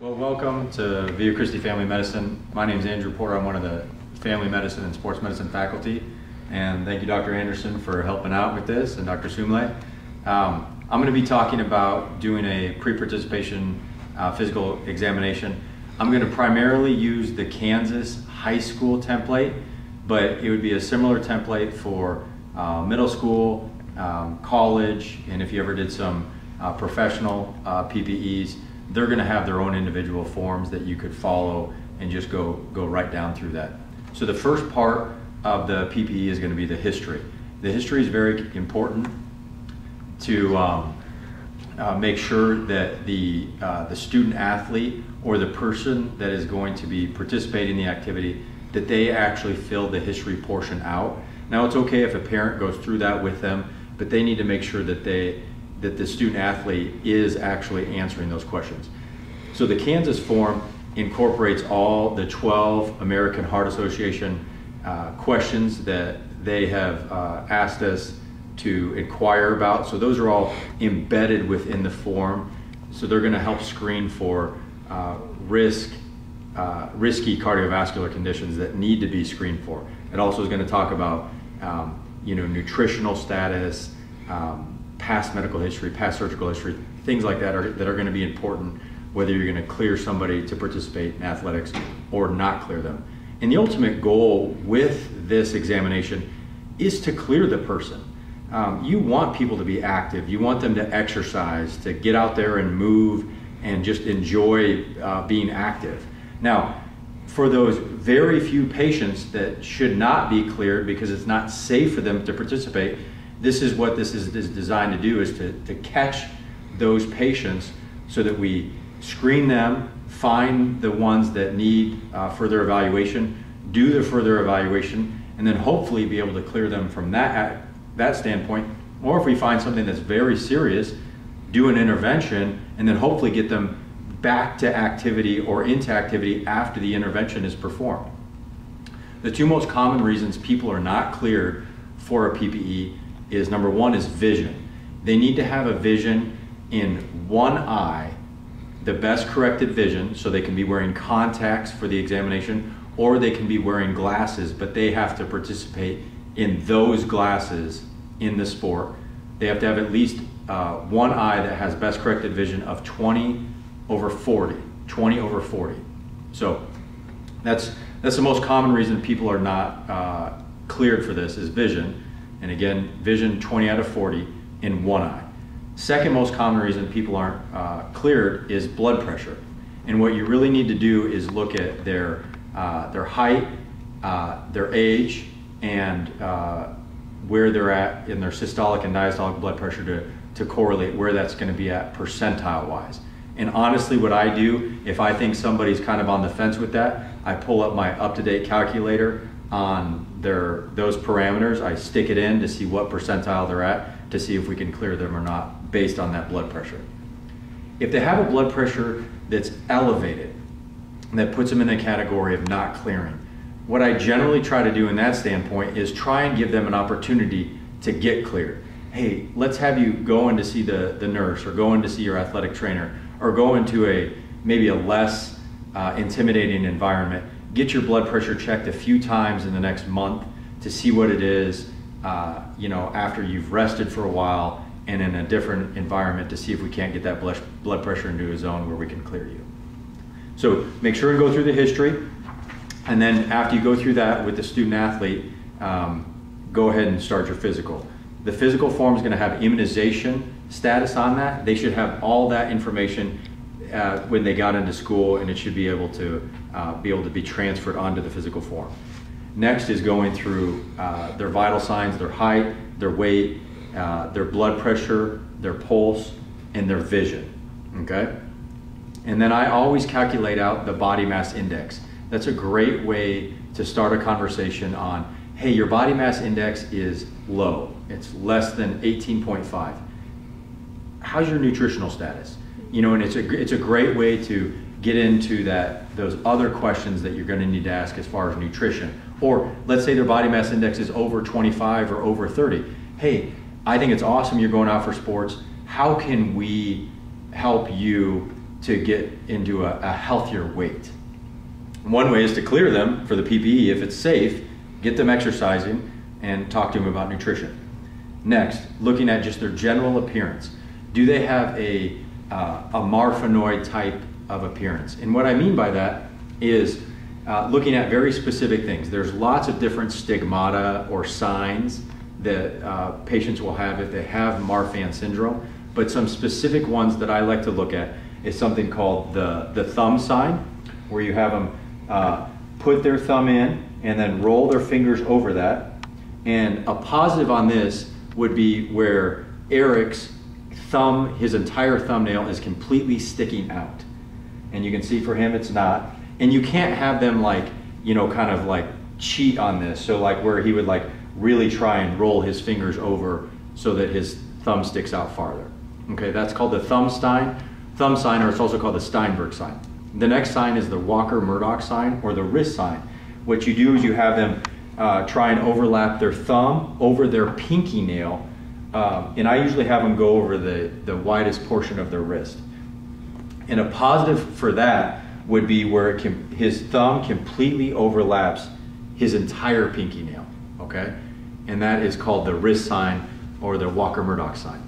Well, welcome to Via Christi Family Medicine. My name is Andrew Porter. I'm one of the Family Medicine and Sports Medicine faculty. And thank you, Dr. Anderson, for helping out with this, and Dr. Sumle. I'm going to be talking about doing a pre-participation physical examination. I'm going to primarily use the Kansas high school template, but it would be a similar template for middle school, college, and if you ever did some professional PPEs, they're going to have their own individual forms that you could follow and just go right down through that. So the first part of the PPE is going to be the history. The history is very important to make sure that the student athlete or the person that is going to be participating in the activity, that they actually fill the history portion out. Now it's okay if a parent goes through that with them, but they need to make sure that the student athlete is actually answering those questions. So the Kansas form incorporates all the 12 American Heart Association questions that they have asked us to inquire about. So those are all embedded within the form. So they're going to help screen for risky cardiovascular conditions that need to be screened for. It also is going to talk about nutritional status, past medical history, past surgical history, things like that are going to be important whether you're going to clear somebody to participate in athletics or not clear them. And the ultimate goal with this examination is to clear the person. You want people to be active. You want them to exercise, to get out there and move and just enjoy being active. Now, for those very few patients that should not be cleared because it's not safe for them to participate, this is what this is designed to do, is to catch those patients so that we screen them, find the ones that need further evaluation, do the further evaluation, and then hopefully be able to clear them from that standpoint. Or if we find something that's very serious, do an intervention and then hopefully get them back to activity or into activity after the intervention is performed. The two most common reasons people are not cleared for a PPE is, number one is vision. They need to have a vision in one eye, the best corrected vision, so they can be wearing contacts for the examination, or they can be wearing glasses, but they have to participate in those glasses in the sport. They have to have at least one eye that has best corrected vision of 20/40, 20/40. So that's the most common reason people are not cleared for this, is vision. And again, vision 20/40 in one eye. Second most common reason people aren't cleared is blood pressure. And what you really need to do is look at their height, their age, and where they're at in their systolic and diastolic blood pressure to correlate where that's going to be at percentile wise. And honestly, what I do, if I think somebody's kind of on the fence with that, I pull up my up-to-date calculator on those parameters. I stick it in to see what percentile they're at, to see if we can clear them or not based on that blood pressure. If they have a blood pressure that's elevated, that puts them in a category of not clearing, what I generally try to do in that standpoint is try and give them an opportunity to get cleared. Hey, let's have you go in to see the nurse, or go in to see your athletic trainer, or go into maybe a less intimidating environment. Get your blood pressure checked a few times in the next month to see what it is, after you've rested for a while and in a different environment, to see if we can't get that blood pressure into a zone where we can clear you. So make sure and go through the history. And then after you go through that with the student athlete, go ahead and start your physical. The physical form is going to have immunization status on that. They should have all that information when they got into school, and it should be able to be transferred onto the physical form. Next is going through their vital signs, their height, their weight, their blood pressure, their pulse, and their vision. Okay? And then I always calculate out the body mass index. That's a great way to start a conversation on, hey, your body mass index is low. It's less than 18.5. How's your nutritional status? And it's a great way to get into those other questions that you're going to need to ask as far as nutrition. Or let's say their body mass index is over 25 or over 30. Hey, I think it's awesome you're going out for sports. How can we help you to get into a healthier weight. One way is to clear them for the PPE if it's safe, get them exercising, and talk to them about nutrition. Next, looking at just their general appearance. Do they have a marfanoid type of appearance? And what I mean by that is looking at very specific things. There's lots of different stigmata or signs that patients will have if they have Marfan syndrome, but some specific ones that I like to look at is something called the thumb sign, where you have them put their thumb in and then roll their fingers over that. And a positive on this would be where Eric's thumb, his entire thumbnail is completely sticking out. And you can see for him it's not. And you can't have them like, you know, kind of like cheat on this. So like where he would like really try and roll his fingers over so that his thumb sticks out farther. Okay, that's called the thumb sign, or it's also called the Steinberg sign. The next sign is the Walker-Murdoch sign, or the wrist sign. What you do is you have them try and overlap their thumb over their pinky nail, and I usually have them go over the widest portion of their wrist. And a positive for that would be where his thumb completely overlaps his entire pinky nail, okay? And that is called the wrist sign or the Walker-Murdoch sign.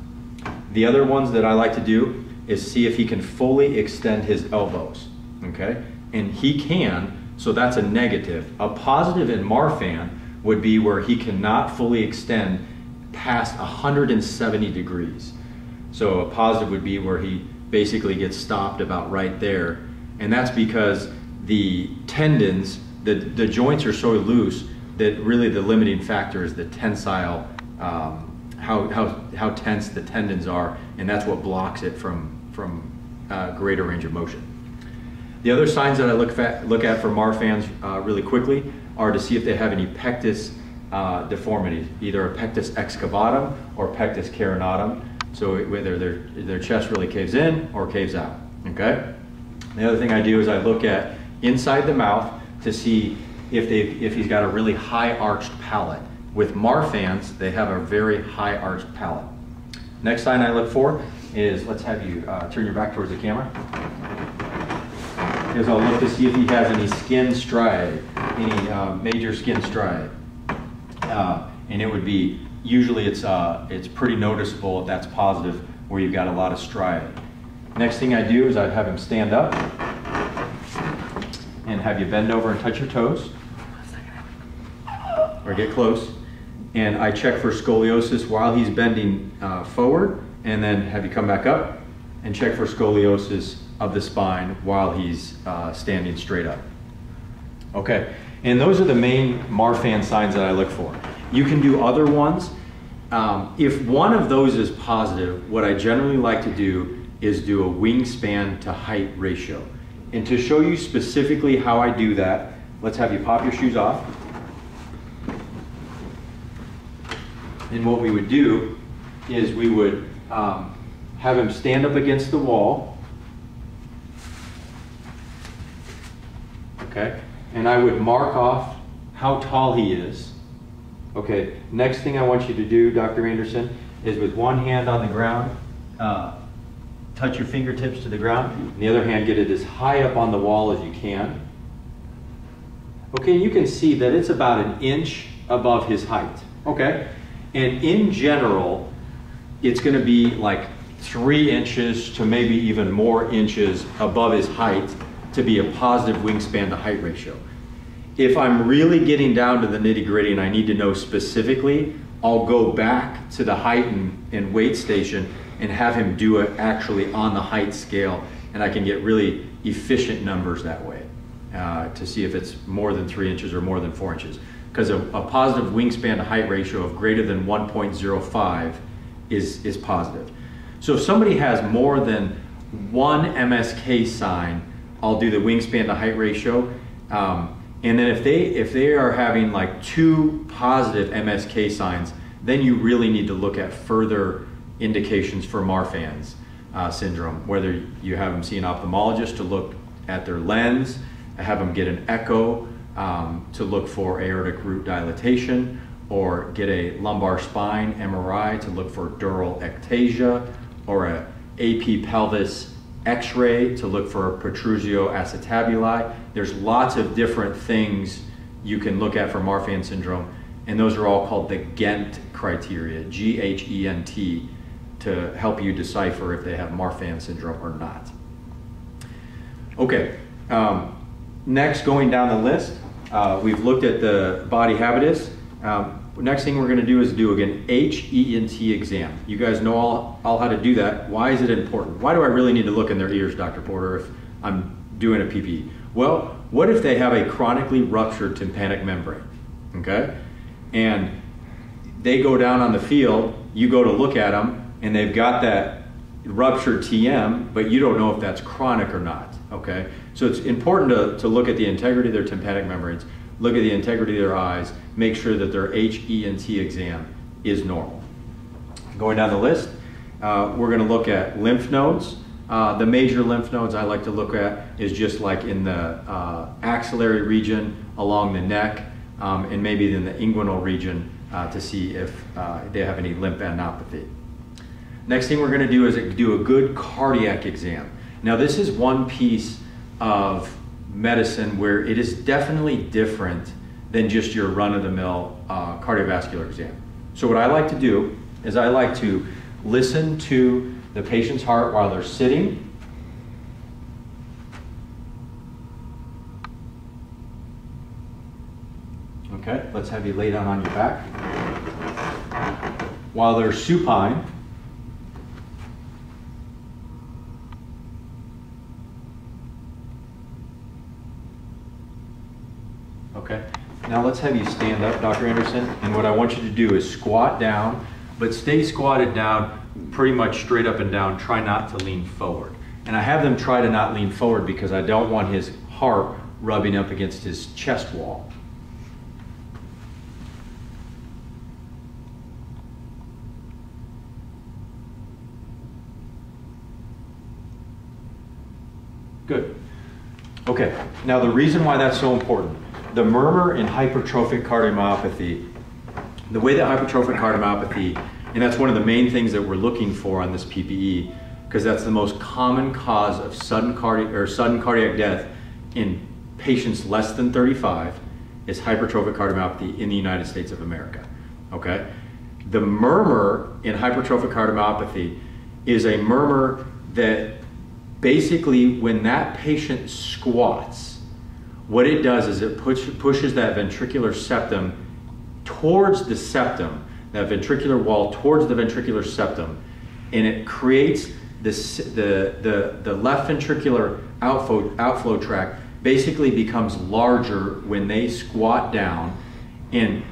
The other ones that I like to do is see if he can fully extend his elbows, okay? And he can, so that's a negative. A positive in Marfan would be where he cannot fully extend past 170 degrees. So a positive would be where he basically gets stopped about right there. And that's because the tendons, the joints are so loose that really the limiting factor is the tensile, how tense the tendons are, and that's what blocks it from greater range of motion. The other signs that I look at for Marfans really quickly are to see if they have any pectus deformities, either a pectus excavatum or pectus carinatum, so whether their chest really caves in or caves out, okay? The other thing I do is I look at inside the mouth to see if he's got a really high arched palate. With Marfans, they have a very high arched palate. Next sign I look for is, let's have you turn your back towards the camera. Is I'll look to see if he has any skin striae, any major skin striae. And it would be, usually it's pretty noticeable if that's positive, where you've got a lot of striae. Next thing I do is I have him stand up and have you bend over and touch your toes, or get close. And I check for scoliosis while he's bending forward, and then have you come back up and check for scoliosis of the spine while he's standing straight up. Okay, and those are the main Marfan signs that I look for. You can do other ones. If one of those is positive, what I generally like to do is do a wingspan to height ratio. And to show you specifically how I do that, let's have you pop your shoes off. And what we would do is we would have him stand up against the wall. Okay, and I would mark off how tall he is. Okay, next thing I want you to do, Dr. Anderson, is with one hand on the ground, touch your fingertips to the ground, and the other hand get it as high up on the wall as you can. Okay, you can see that it's about an inch above his height. Okay, and in general, it's going to be like 3 inches to maybe even more inches above his height to be a positive wingspan to height ratio. If I'm really getting down to the nitty-gritty and I need to know specifically, I'll go back to the height and weight station and have him do it actually on the height scale, and I can get really efficient numbers that way to see if it's more than 3 inches or more than 4 inches. Because a positive wingspan to height ratio of greater than 1.05 is positive. So if somebody has more than one MSK sign, I'll do the wingspan to height ratio. And then if they are having like 2 positive MSK signs, then you really need to look at further indications for Marfan's syndrome, whether you have them see an ophthalmologist to look at their lens, have them get an echo to look for aortic root dilatation, or get a lumbar spine MRI to look for dural ectasia, or a AP pelvis X-ray to look for protrusio acetabuli. There's lots of different things you can look at for Marfan syndrome, and those are all called the Ghent criteria, G-H-E-N-T, to help you decipher if they have Marfan syndrome or not. Okay, next, going down the list, we've looked at the body habitus. Next thing we're going to do is do an H-E-N-T exam. You guys know all how to do that. Why is it important? Why do I really need to look in their ears, Dr. Porter, if I'm doing a PPE? Well, what if they have a chronically ruptured tympanic membrane, okay? And they go down on the field, you go to look at them, and they've got that ruptured TM, but you don't know if that's chronic or not, okay? So it's important to look at the integrity of their tympanic membranes, look at the integrity of their eyes, make sure that their H-E-N-T exam is normal. Going down the list, we're going to look at lymph nodes. The major lymph nodes I like to look at is just like in the axillary region, along the neck, and maybe in the inguinal region to see if they have any lymphadenopathy. Next thing we're going to do is do a good cardiac exam. Now this is one piece of medicine where it is definitely different than just your run-of-the-mill cardiovascular exam. So what I like to do is I like to listen to the patient's heart while they're sitting. Okay, let's have you lay down on your back. While they're supine. Okay, now let's have you stand up, Dr. Anderson, and what I want you to do is squat down, but stay squatted down pretty much straight up and down. Try not to lean forward. And I have them try to not lean forward because I don't want his heart rubbing up against his chest wall. Good. Okay, now the reason why that's so important, the murmur in hypertrophic cardiomyopathy, the way that hypertrophic cardiomyopathy, and that's one of the main things that we're looking for on this PPE, because that's the most common cause of sudden cardiac death in patients less than 35, is hypertrophic cardiomyopathy in the United States of America, okay? The murmur in hypertrophic cardiomyopathy is a murmur that basically when that patient squats, what it does is it pushes that ventricular septum towards the septum, that ventricular wall towards the ventricular septum, and it creates this, the left ventricular outflow tract basically becomes larger when they squat down. And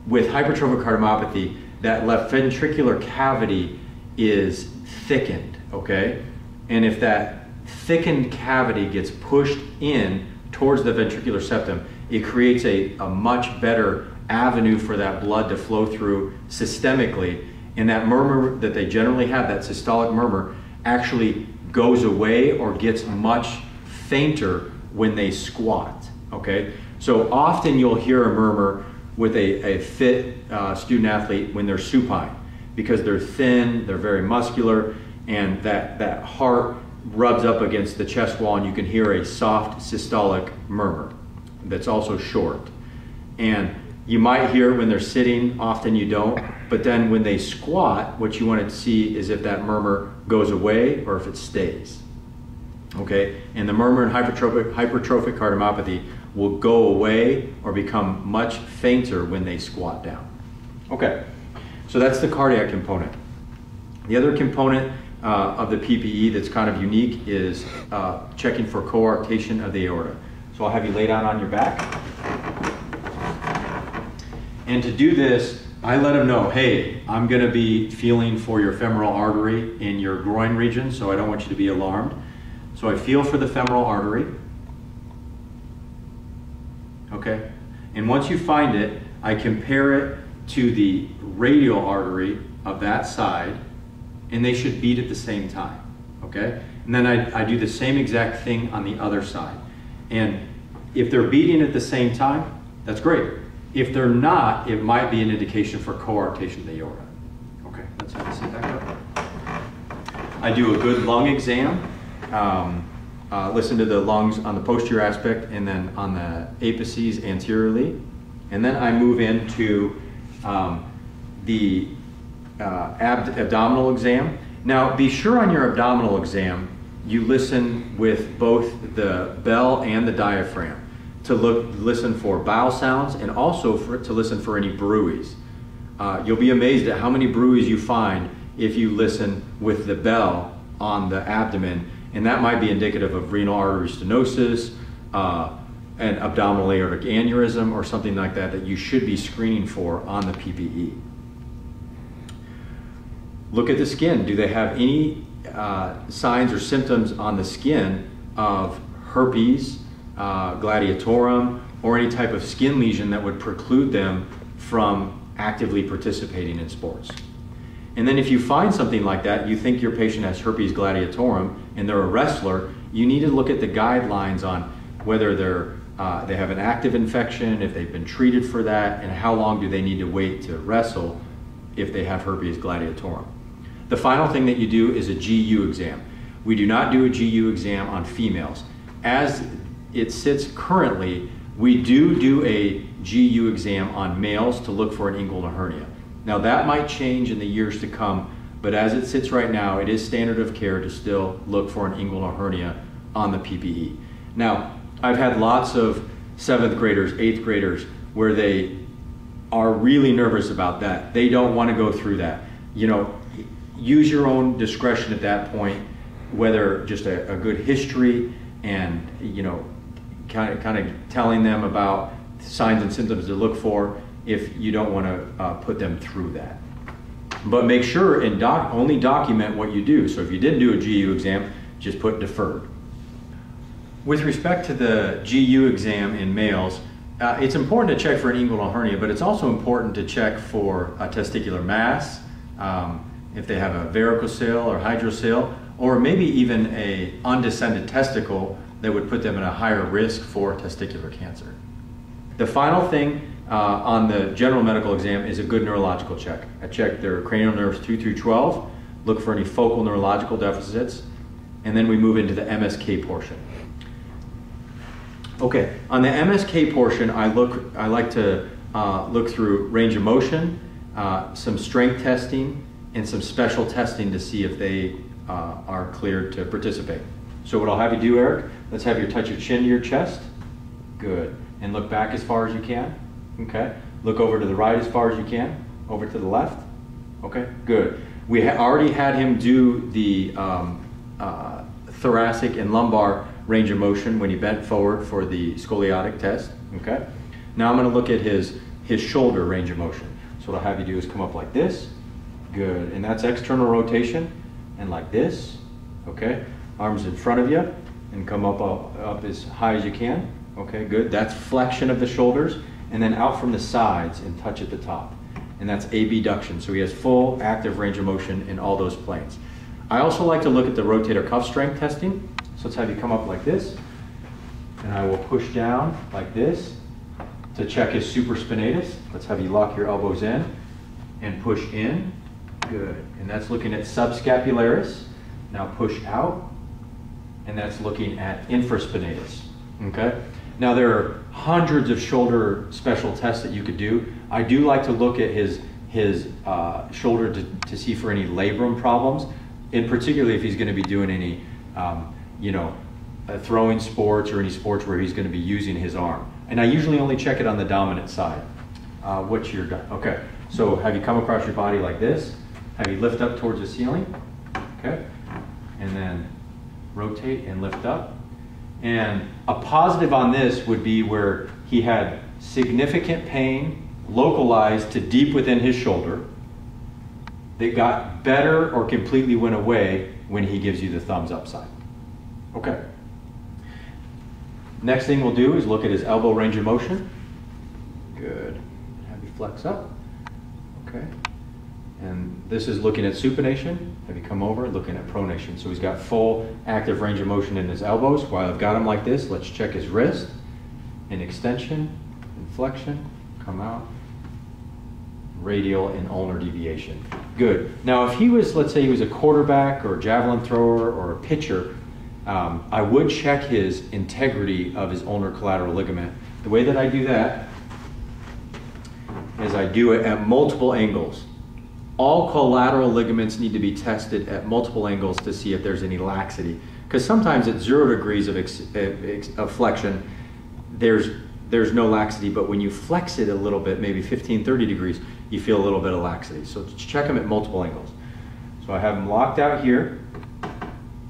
with hypertrophic cardiomyopathy, that left ventricular cavity is thickened, okay? And if that thickened cavity gets pushed in towards the ventricular septum, it creates a much better avenue for that blood to flow through systemically, and that murmur that they generally have, that systolic murmur, actually goes away or gets much fainter when they squat, okay? So often you'll hear a murmur with a fit student athlete when they're supine, because they're thin, they're very muscular, and that heart rubs up against the chest wall and you can hear a soft systolic murmur that's also short. And you might hear it when they're sitting, often you don't, but then when they squat, what you want to see is if that murmur goes away or if it stays, okay? And the murmur in hypertrophic cardiomyopathy will go away or become much fainter when they squat down. Okay, so that's the cardiac component. The other component of the PPE that's kind of unique is checking for coarctation of the aorta. So I'll have you lay down on your back. And to do this, I let them know, hey, I'm going to be feeling for your femoral artery in your groin region, so I don't want you to be alarmed. So I feel for the femoral artery. Okay? And once you find it, I compare it to the radial artery of that side, and they should beat at the same time. Okay? And then I do the same exact thing on the other side. And if they're beating at the same time, that's great. If they're not, it might be an indication for coarctation of the aorta. Okay, let's have you sit back up. I do a good lung exam. listen to the lungs on the posterior aspect and then on the apices anteriorly. And then I move into the abdominal exam. Now be sure on your abdominal exam you listen with both the bell and the diaphragm to listen for bowel sounds and also to listen for any bruits. You'll be amazed at how many bruits you find if you listen with the bell on the abdomen, and that might be indicative of renal artery stenosis, an abdominal aortic aneurysm, or something like that that you should be screening for on the PPE. Look at the skin. Do they have any signs or symptoms on the skin of herpes, gladiatorum, or any type of skin lesion that would preclude them from actively participating in sports? And then if you find something like that, you think your patient has herpes gladiatorum and they're a wrestler, you need to look at the guidelines on whether they have an active infection, if they've been treated for that, and how long do they need to wait to wrestle if they have herpes gladiatorum. The final thing that you do is a GU exam. We do not do a GU exam on females. As it sits currently, we do a GU exam on males to look for an inguinal hernia. Now that might change in the years to come, but as it sits right now, it is standard of care to still look for an inguinal hernia on the PPE. Now, I've had lots of 7th graders, 8th graders, where they are really nervous about that. They don't want to go through that. You know, use your own discretion at that point, whether just a good history and, you know, kind of telling them about signs and symptoms to look for if you don't want to put them through that. But make sure and only document what you do. So if you didn't do a GU exam, just put deferred. With respect to the GU exam in males, it's important to check for an inguinal hernia, but it's also important to check for a testicular mass, if they have a varicocele or hydrocele, or maybe even a undescended testicle that would put them at a higher risk for testicular cancer. The final thing on the general medical exam is a good neurological check. I check their cranial nerves 2 through 12, look for any focal neurological deficits, and then we move into the MSK portion. Okay, on the MSK portion, I like to look through range of motion, some strength testing, and some special testing to see if they are cleared to participate. So what I'll have you do, Eric, let's have you touch your chin to your chest. Good. And look back as far as you can. Okay. Look over to the right as far as you can. Over to the left. Okay. Good. We already had him do the thoracic and lumbar range of motion when he bent forward for the scoliotic test. Okay. Now I'm going to look at his shoulder range of motion. So what I'll have you do is come up like this. Good. And that's external rotation. And like this. Okay. Arms in front of you and come up as high as you can. Okay, good. That's flexion of the shoulders, and then out from the sides and touch at the top. And that's abduction. So he has full active range of motion in all those planes. I also like to look at the rotator cuff strength testing. So let's have you come up like this, and I will push down like this to check his supraspinatus. Let's have you lock your elbows in and push in. Good. And that's looking at subscapularis. Now push out, and that's looking at infraspinatus. Okay. Now there are hundreds of shoulder special tests that you could do. I do like to look at his shoulder to see for any labrum problems, and particularly if he's going to be doing any, throwing sports or any sports where he's going to be using his arm. And I usually only check it on the dominant side. What's your okay? So have you come across your body like this? Have you lift up towards the ceiling? Okay, and then rotate and lift up. And a positive on this would be where he had significant pain localized to deep within his shoulder that got better or completely went away when he gives you the thumbs up sign. Okay. Next thing we'll do is look at his elbow range of motion. Good. Have you flex up. Okay. And this is looking at supination. Have you come over, looking at pronation. So he's got full active range of motion in his elbows. While I've got him like this, let's check his wrist. In extension, and flexion, come out. Radial and ulnar deviation. Good. Now if he was, let's say he was a quarterback or a javelin thrower or a pitcher, I would check his integrity of his ulnar collateral ligament. The way that I do that is I do it at multiple angles. All collateral ligaments need to be tested at multiple angles to see if there's any laxity. Because sometimes at 0 degrees of flexion, there's no laxity, but when you flex it a little bit, maybe 15, 30 degrees, you feel a little bit of laxity. So check them at multiple angles. So I have them locked out here,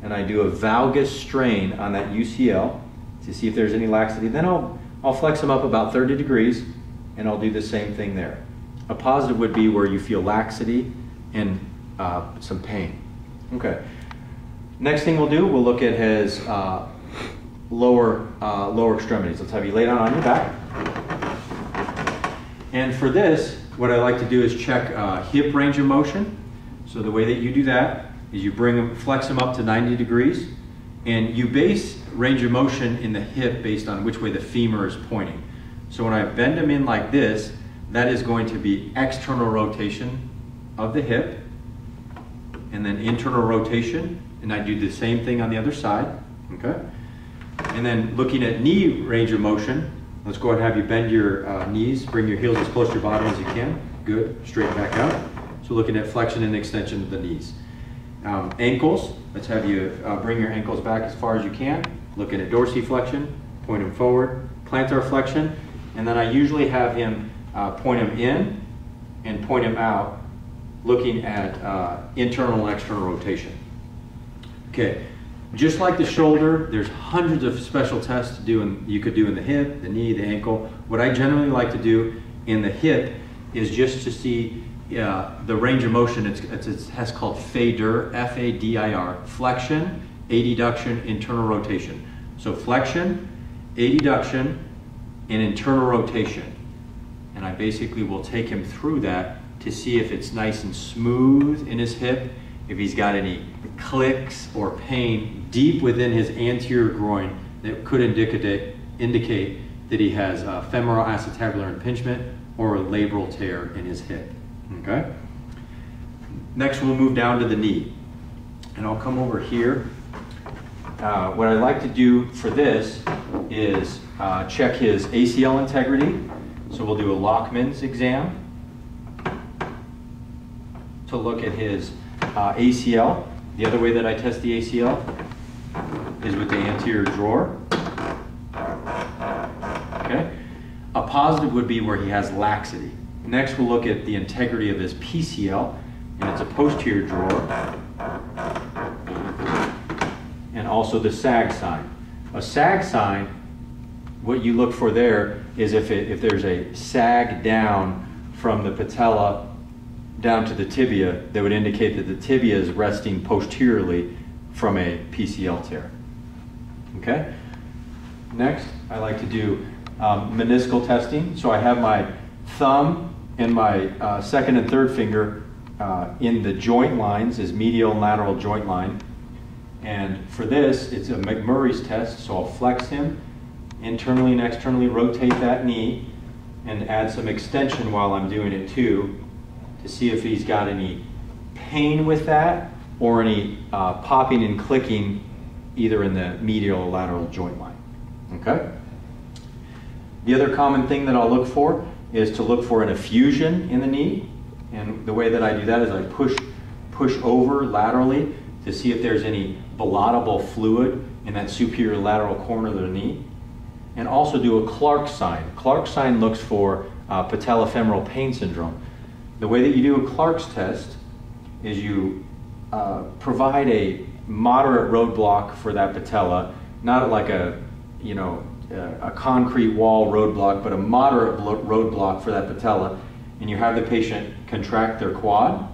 and I do a valgus strain on that UCL to see if there's any laxity. Then I'll flex them up about 30 degrees, and I'll do the same thing there. A positive would be where you feel laxity and some pain. Okay. Next thing we'll do, we'll look at his lower extremities. Let's have you lay down on your back. And for this, what I like to do is check hip range of motion. So the way that you do that is you flex them up to 90 degrees, and you base range of motion in the hip based on which way the femur is pointing. So when I bend them in like this, that is going to be external rotation of the hip, and then internal rotation, and I do the same thing on the other side, okay? And then looking at knee range of motion, let's go ahead and have you bend your knees, bring your heels as close to your body as you can. Good, straighten back out. So looking at flexion and extension of the knees. Ankles, let's have you bring your ankles back as far as you can. Looking at dorsiflexion, point them forward, plantar flexion, and then I usually have him point them in and point them out, looking at internal and external rotation. Okay, just like the shoulder, there's hundreds of special tests to do, you could do in the hip, the knee, the ankle. What I generally like to do in the hip is just to see the range of motion. It's a test called FADIR, F-A-D-I-R, flexion, adduction, internal rotation. So flexion, adduction, and internal rotation. And I basically will take him through that to see if it's nice and smooth in his hip, if he's got any clicks or pain deep within his anterior groin that could indicate that he has femoral acetabular impingement or a labral tear in his hip. Okay? Next we'll move down to the knee. And I'll come over here. What I like to do for this is check his ACL integrity. So we'll do a Lockman's exam to look at his ACL. The other way that I test the ACL is with the anterior drawer. Okay? A positive would be where he has laxity. Next we'll look at the integrity of his PCL, and it's a posterior drawer. And also the sag sign. A sag sign, what you look for there is if there's a sag down from the patella down to the tibia, that would indicate that the tibia is resting posteriorly from a PCL tear. Okay? Next, I like to do meniscal testing. So I have my thumb and my second and third finger in the joint lines, his medial and lateral joint line. And for this, it's a McMurray's test, so I'll flex him, internally and externally rotate that knee, and add some extension while I'm doing it too, to see if he's got any pain with that or any popping and clicking either in the medial or lateral joint line. Okay? The other common thing that I'll look for is to look for an effusion in the knee, and the way that I do that is I push over laterally to see if there's any volatile fluid in that superior lateral corner of the knee, and also do a Clark sign. Clark sign looks for patellofemoral pain syndrome. The way that you do a Clark's test is you provide a moderate roadblock for that patella, not like a concrete wall roadblock, but a moderate roadblock for that patella, and you have the patient contract their quad.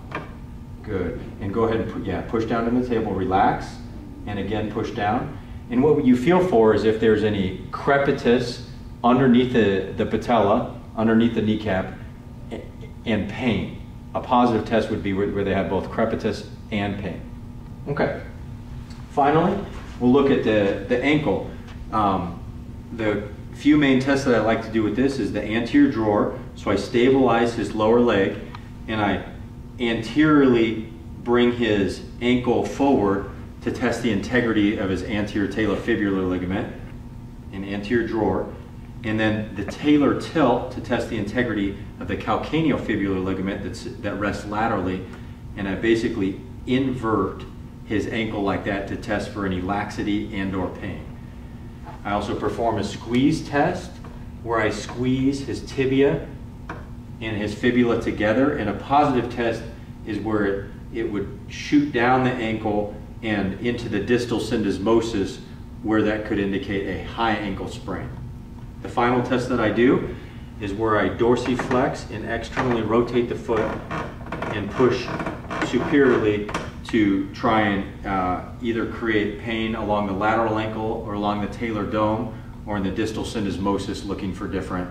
Good. And go ahead and push down to the table, relax, and again push down. And what you feel for is if there's any crepitus underneath the patella, underneath the kneecap, and pain. A positive test would be where they have both crepitus and pain. Okay. Finally, we'll look at the ankle. The few main tests that I like to do with this is the anterior drawer. So I stabilize his lower leg, and I anteriorly bring his ankle forward to test the integrity of his anterior talofibular ligament and anterior drawer, and then the talar tilt to test the integrity of the calcaneofibular ligament that rests laterally, and I basically invert his ankle like that to test for any laxity and or pain. I also perform a squeeze test where I squeeze his tibia and his fibula together, and a positive test is where it would shoot down the ankle and into the distal syndesmosis, where that could indicate a high ankle sprain. The final test that I do is where I dorsiflex and externally rotate the foot and push superiorly to try and either create pain along the lateral ankle or along the talar dome or in the distal syndesmosis, looking for different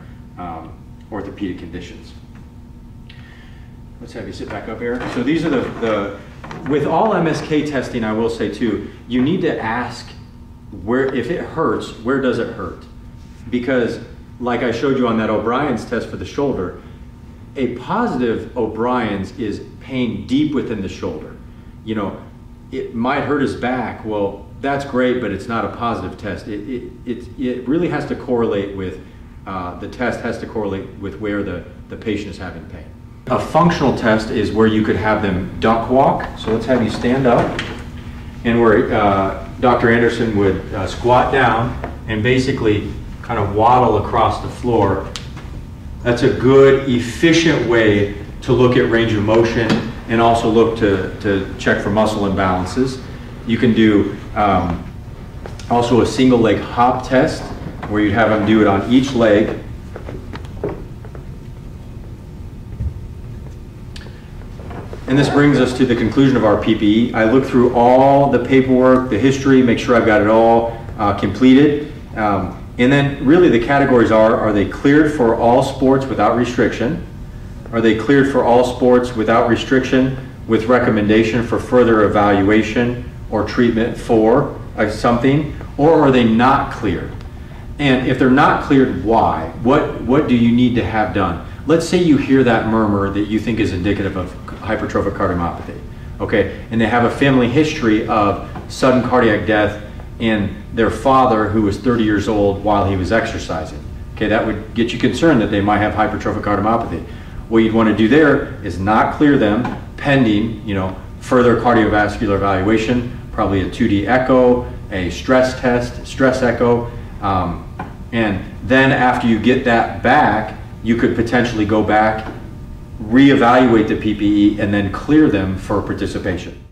orthopedic conditions. Let's have you sit back up here. So these are with all MSK testing, I will say too, you need to ask where, if it hurts, where does it hurt? Because like I showed you on that O'Brien's test for the shoulder, a positive O'Brien's is pain deep within the shoulder. You know, it might hurt his back. Well, that's great, but it's not a positive test. It really has to correlate with, the test has to correlate with where the patient is having pain. A functional test is where you could have them duck walk. So let's have you stand up, and where Dr. Anderson would squat down and basically kind of waddle across the floor. That's a good, efficient way to look at range of motion and also look to check for muscle imbalances. You can do also a single leg hop test where you'd have them do it on each leg. And this brings us to the conclusion of our PPE. I look through all the paperwork, the history, make sure I've got it all completed. And then really the categories are they cleared for all sports without restriction? Are they cleared for all sports without restriction with recommendation for further evaluation or treatment for something? Or are they not cleared? And if they're not cleared, why? What do you need to have done? Let's say you hear that murmur that you think is indicative of hypertrophic cardiomyopathy, okay? And they have a family history of sudden cardiac death in their father who was 30 years old while he was exercising. Okay, that would get you concerned that they might have hypertrophic cardiomyopathy. What you'd want to do there is not clear them pending, you know, further cardiovascular evaluation, probably a 2D echo, a stress test, stress echo, and then after you get that back, you could potentially go back, reevaluate the PPE, and then clear them for participation.